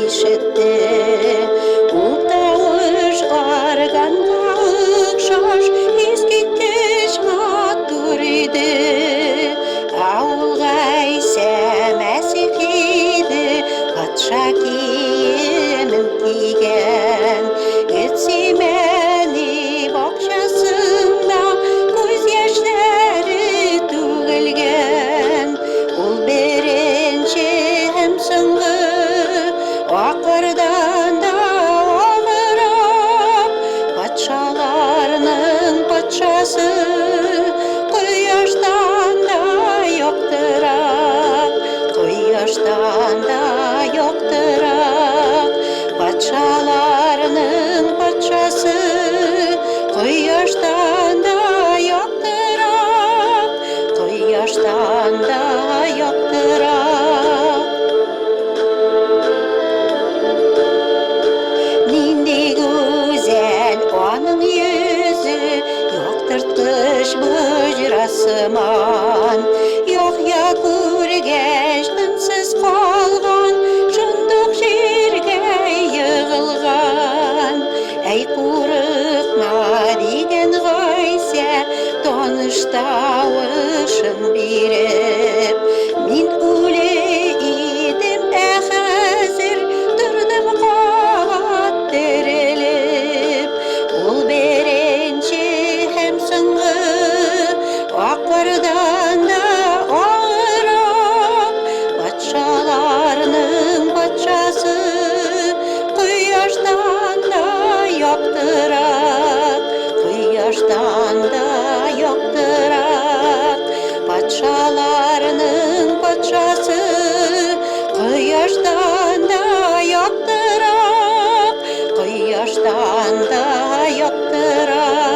işitti. Uğdaş arganda ıkşаш, eskittiş mattur idi. Ауылға әйсәм әсек еді, патша киімін киген. Гетсимәни бақшасында көз яшьләре төгілген. Ул беренче һәм соңгы ақырдан да алырақ, патшаларның патшасы Құяштан да yoqtirak, Құяштан да yoqtirak. Патшаларның патшасы Құяштан да yoqtirak, Құяштан да yoqtirak. Нинди güzel onun yüzü, yoqtirtqich bujrasıman. Yo'q ya ko'rgach tinsiz qolgan, shundoq yerga yig'ilgan. Ey qo'rqma degan G'oysa, tonish tavushin berib, men o'li edim, hozir turdim qavat tirilib. Ул беренче һәм соңгы ақырдан да алырақ, патшаларның патшасы Құяштан да yoqtirak, Құяштан да yoqtirak. Патшаларның патшасы Құяштан да yoqtirak, Құяштан да yoqtirak.